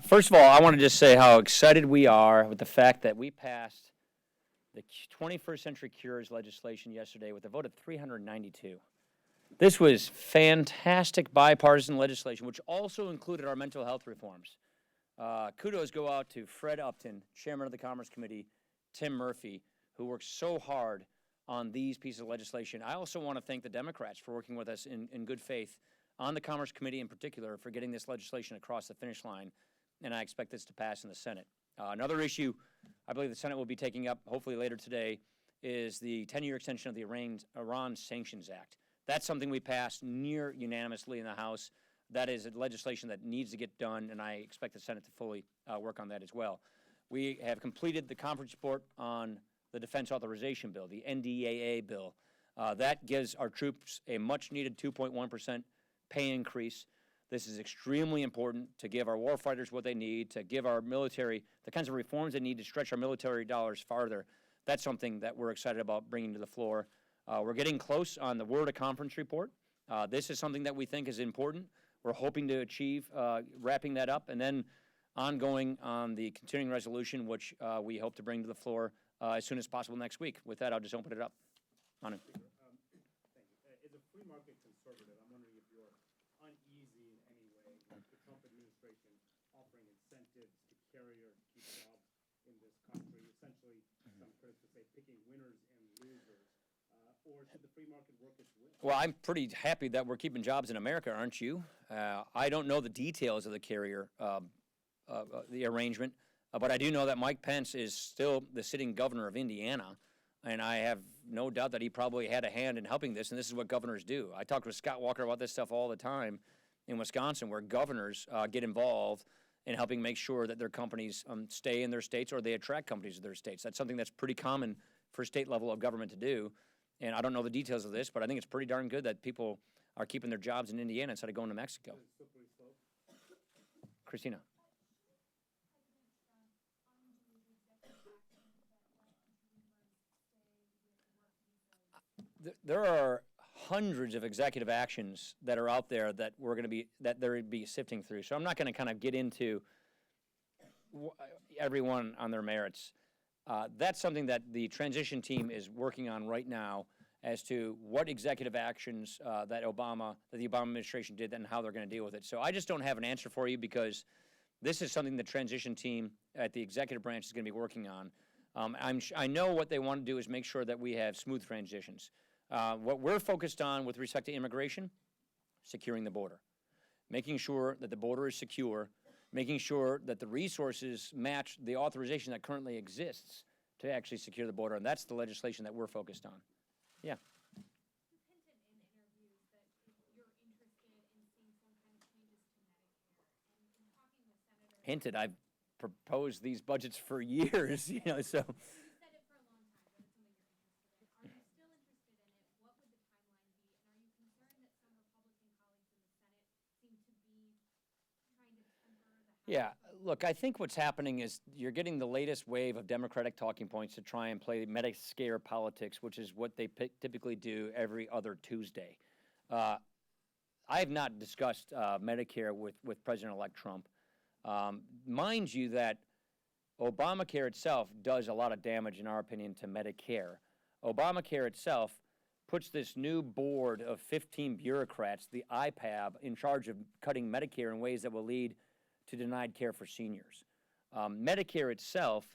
First of all, I want to just say how excited we are with the fact that we passed the 21st Century Cures legislation yesterday with a vote of 392. This was fantastic bipartisan legislation, which also included our mental health reforms. Kudos go out to Fred Upton, chairman of the Commerce Committee, Tim Murphy, who worked so hard on these pieces of legislation. I also want to thank the Democrats for working with us in good faith on the Commerce Committee in particular for getting this legislation across the finish line, and I expect this to pass in the Senate. Another issue I believe the Senate will be taking up hopefully later today is the 10-year extension of the Iran Sanctions Act. That's something we passed near unanimously in the House. That is legislation that needs to get done, and I expect the Senate to fully work on that as well. We have completed the conference report on the Defense Authorization Bill, the NDAA bill. That gives our troops a much-needed 2.1% pay increase. This is extremely important to give our warfighters what they need, to give our military the kinds of reforms they need to stretch our military dollars farther. That's something that we're excited about bringing to the floor. We're getting close on the Word of Conference report. This is something that we think is important. We're hoping to achieve wrapping that up, and then ongoing on the continuing resolution, which we hope to bring to the floor as soon as possible next week. With that, I'll just open it up. Anu. Thank you. As a free market conservative, I'm wondering if you're uneasy in any way with the Trump administration offering incentives to carriers to keep jobs in this country, essentially, some critics would say, picking winners and losers. Or should the free market work its will? Well, I'm pretty happy that we're keeping jobs in America, aren't you? I don't know the details of the carrier, the arrangement, but I do know that Mike Pence is still the sitting governor of Indiana, and I have no doubt that he probably had a hand in helping this, and this is what governors do. I talk with Scott Walker about this stuff all the time in Wisconsin, where governors get involved in helping make sure that their companies stay in their states or they attract companies to their states. That's something that's pretty common for state level of government to do. And I don't know the details of this, but I think it's pretty darn good that people are keeping their jobs in Indiana instead of going to Mexico. Christina. There are hundreds of executive actions that are out there that they're be sifting through. So I'm not going to kind of get into everyone on their merits. That's something that the transition team is working on right now as to what executive actions that the Obama administration did and how they're going to deal with it. So I just don't have an answer for you because this is something the transition team at the executive branch is going to be working on. I know what they want to do is make sure that we have smooth transitions. What we're focused on with respect to immigration, securing the border, making sure that the border is secure, making sure that the resources match the authorization that currently exists to actually secure the border, and that's the legislation that we're focused on. Yeah. You hinted in interviews that you're interested in seeing some kind of changes to Medicare, and in talking with senators. Hinted. I've proposed these budgets for years, so. You said it for a long time, but it's something you're interested in. Are you still interested in it? What would the timeline be? And are you concerned that some Republican colleagues in the Senate seem to be trying to temper the House? Yeah, look, I think what's happening is you're getting the latest wave of Democratic talking points to try and play Medicare politics, which is what they typically do every other Tuesday. I have not discussed Medicare with President-elect Trump. Mind you that Obamacare itself does a lot of damage, in our opinion, to Medicare. Obamacare itself puts this new board of 15 bureaucrats, the IPAB, in charge of cutting Medicare in ways that will lead to denied care for seniors. Medicare itself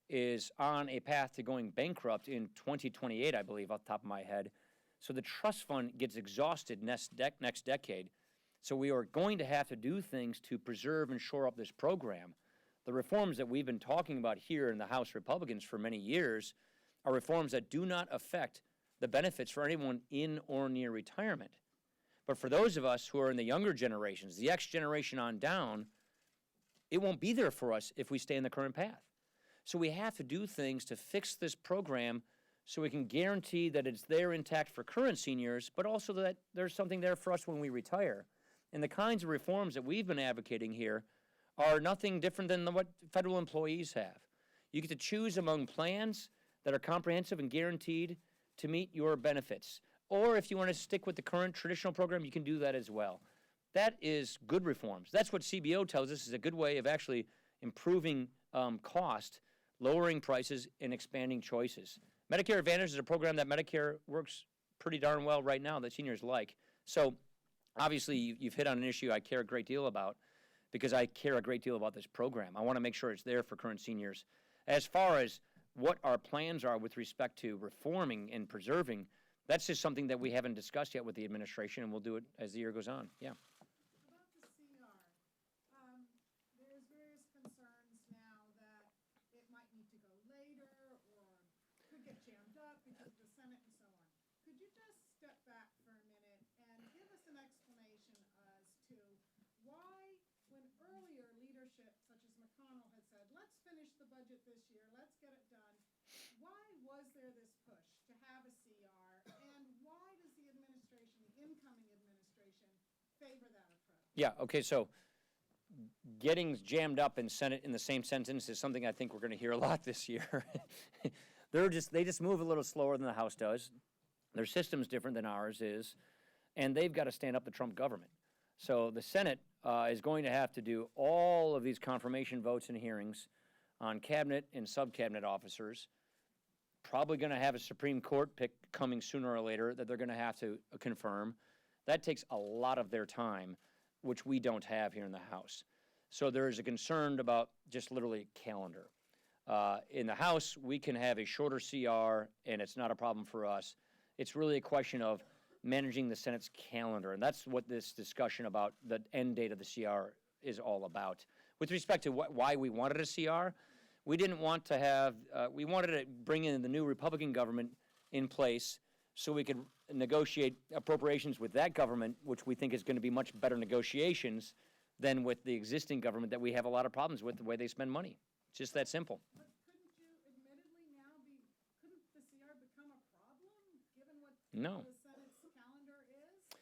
is on a path to going bankrupt in 2028, I believe, off the top of my head. So the trust fund gets exhausted next decade. So we are going to have to do things to preserve and shore up this program. The reforms that we've been talking about here in the House Republicans for many years are reforms that do not affect the benefits for anyone in or near retirement. But for those of us who are in the younger generations, the X generation on down, it won't be there for us if we stay in the current path. So we have to do things to fix this program so we can guarantee that it's there intact for current seniors, but also that there's something there for us when we retire. And the kinds of reforms that we've been advocating here are nothing different than what federal employees have. You get to choose among plans that are comprehensive and guaranteed to meet your benefits. Or if you want to stick with the current traditional program, you can do that as well. That is good reforms. That's what CBO tells us is a good way of actually improving cost, lowering prices, and expanding choices. Medicare Advantage is a program that Medicare works pretty darn well right now that seniors like. So obviously you've hit on an issue I care a great deal about because I care a great deal about this program. I want to make sure it's there for current seniors. As far as what our plans are with respect to reforming and preserving, that's just something that we haven't discussed yet with the administration, and we'll do it as the year goes on. Yeah. About the CR, there's various concerns now that it might need to go later or could get jammed up because of the Senate and so on. Could you just step back for a minute and give us an explanation as to why, when earlier leadership such as McConnell had said, let's finish the budget this year, let's get it done, why was there this push to have a CR, and why does the administration, the incoming administration, favor that approach? Yeah, okay, so getting jammed up in Senate in the same sentence is something I think we're going to hear a lot this year. They just move a little slower than the House does. Their system's different than ours is, and they've got to stand up to Trump government. So the Senate is going to have to do all of these confirmation votes and hearings on cabinet and sub-cabinet officers. Probably going to have a Supreme Court pick coming sooner or later that they're going to have to confirm. That takes a lot of their time, which we don't have here in the House. So there is a concern about just literally calendar. In the House, we can have a shorter CR, and it's not a problem for us. It's really a question of managing the Senate's calendar, and that's what this discussion about the end date of the CR is all about. With respect to why we wanted a CR, we didn't want to have, we wanted to bring in the new Republican government in place so we could negotiate appropriations with that government, which we think is going to be much better negotiations than with the existing government that we have a lot of problems with the way they spend money. It's just that simple. But couldn't you admittedly now couldn't the CR become a problem, given what No. the Senate's calendar is?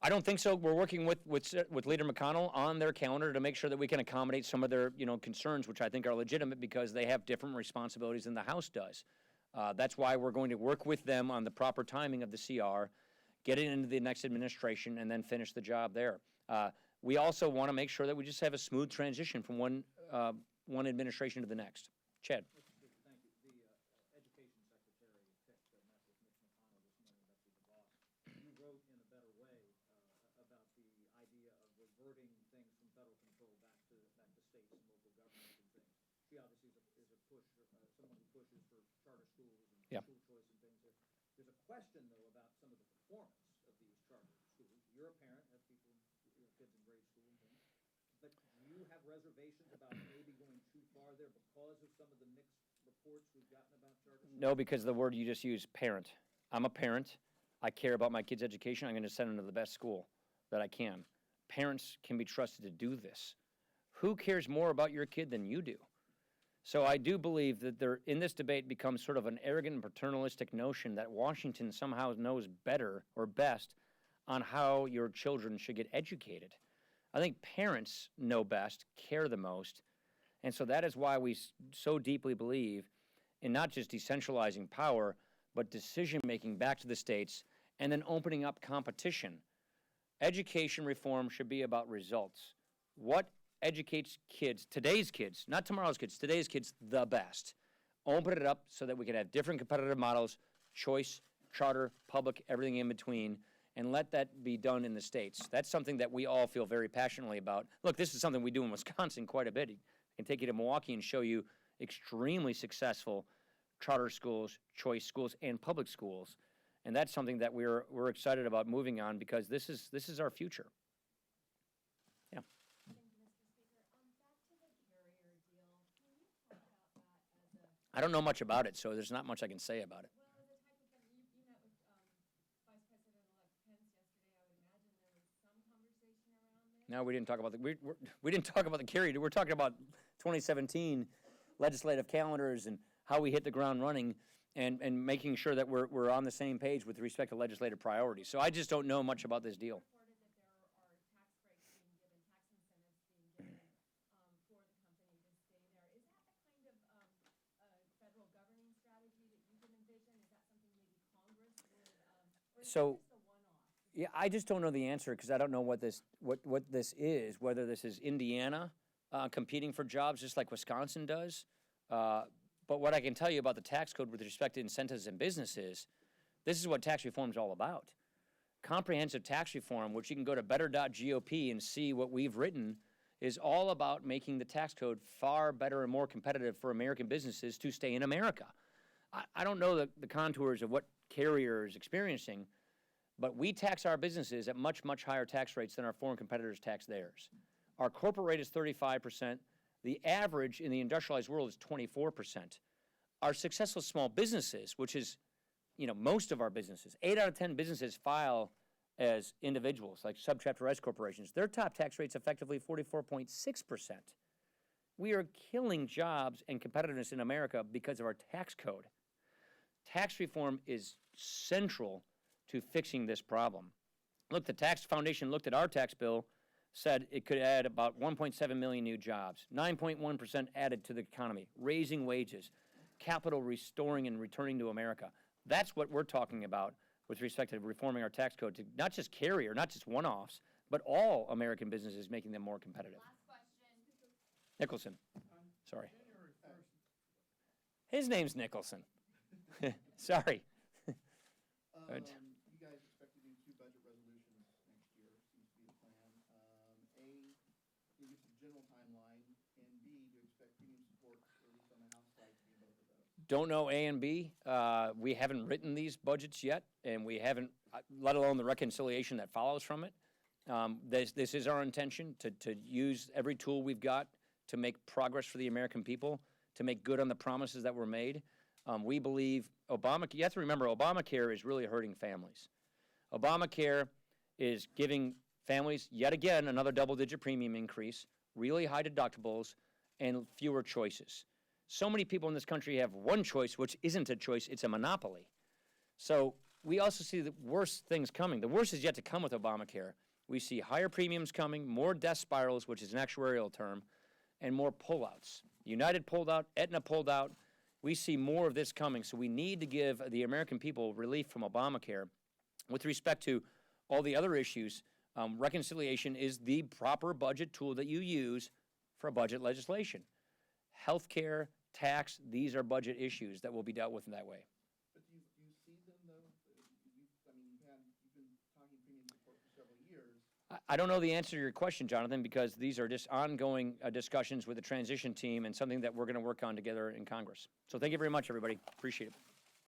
I don't think so. We're working with Leader McConnell on their calendar to make sure that we can accommodate some of their concerns, which I think are legitimate because they have different responsibilities than the House does. That's why we're going to work with them on the proper timing of the CR, get it into the next administration, and then finish the job there. We also want to make sure that we just have a smooth transition from one administration to the next. Chad. Thank you. The Education Secretary met with Mitch McConnell this morning about the boss. You wrote in a better way about the idea of reverting things from federal control back to states and local governments and things. She obviously is a push, someone who pushes for charter schools and school choice and things. There's a question though about some of the performance of these charter schools. You're a parent, have people, kids in grade school and things. But do you have reservations about maybe going too far there because of some of the mixed reports we've gotten about charter schools? No, because the word you just used, parent. I'm a parent. I care about my kids' education. I'm going to send them to the best school that I can. Parents can be trusted to do this. Who cares more about your kid than you do? So I do believe that there, in this debate, becomes sort of an arrogant and paternalistic notion that Washington somehow knows better or best on how your children should get educated. I think parents know best, care the most, and so that is why we so deeply believe in not just decentralizing power, but decision-making back to the states, and then opening up competition. Education reform should be about results. What educates kids, today's kids, not tomorrow's kids, today's kids, the best? Open it up so that we can have different competitive models, choice, charter, public, everything in between, and let that be done in the states. That's something that we all feel very passionately about. Look, this is something we do in Wisconsin quite a bit. I can take you to Milwaukee and show you extremely successful charter schools, choice schools, and public schools. And that's something that we're excited about moving on because this is our future. Yeah. Thank you, Mr. Speaker. Back to the carrier deal. Can you talk about that as a, I don't know much about it, so there's not much I can say about it. well, as a type of thing, you met with Vice President-elect Pence yesterday. I would imagine there was some conversation around this. No, we didn't talk about we didn't talk about the carrier. We're talking about 2017 legislative calendars and how we hit the ground running and making sure that we're on the same page with respect to legislative priorities. So I just don't know much about this deal. Reported that there are tax breaks being given, tax incentives being given for the company to stay there. Is that the kind of federal governing strategy that you can envision? Is that something maybe Congress would, or is So- it just a one-off? Yeah, I just don't know the answer because I don't know what this is, whether this is Indiana competing for jobs just like Wisconsin does. But what I can tell you about the tax code with respect to incentives and businesses, this is what tax reform is all about. Comprehensive tax reform, which you can go to better.gop and see what we've written, is all about making the tax code far better and more competitive for American businesses to stay in America. I don't know the contours of what Carrier is experiencing, but we tax our businesses at much, much higher tax rates than our foreign competitors tax theirs. Our corporate rate is 35%. The average in the industrialized world is 24%. Our successful small businesses, which is, most of our businesses, 8 out of 10 businesses file as individuals, like subchapter S corporations. Their top tax rate's effectively 44.6%. We are killing jobs and competitiveness in America because of our tax code. Tax reform is central to fixing this problem. Look, the Tax Foundation looked at our tax bill, said it could add about 1.7 million new jobs, 9.1% added to the economy, raising wages, capital restoring and returning to America. That's what we're talking about with respect to reforming our tax code to not just Carrier, not just one-offs, but all American businesses, making them more competitive. Last question. Nicholson, sorry. His name's Nicholson. Sorry. You guys expect to do 2 budget resolutions next year, seems to be the plan. A, can you give some general timeline, and B, do you expect premium support, at least on the House side, to be in both of those? Don't know A and B. We haven't written these budgets yet, and we haven't, let alone the reconciliation that follows from it. This is our intention, to use every tool we've got to make progress for the American people, to make good on the promises that were made. We believe you have to remember, Obamacare is really hurting families. Obamacare is giving families, yet again, another double-digit premium increase, really high deductibles, and fewer choices. So many people in this country have one choice, which isn't a choice, it's a monopoly. So we also see the worst things coming. The worst is yet to come with Obamacare. We see higher premiums coming, more death spirals, which is an actuarial term, and more pullouts. United pulled out, Aetna pulled out. We see more of this coming, so we need to give the American people relief from Obamacare. With respect to all the other issues, reconciliation is the proper budget tool that you use for budget legislation. Healthcare, tax, these are budget issues that will be dealt with in that way. But do you see them, though? You've been talking premium support for several years. I don't know the answer to your question, Jonathan, because these are just ongoing discussions with the transition team and something that we're going to work on together in Congress. So thank you very much, everybody. Appreciate it.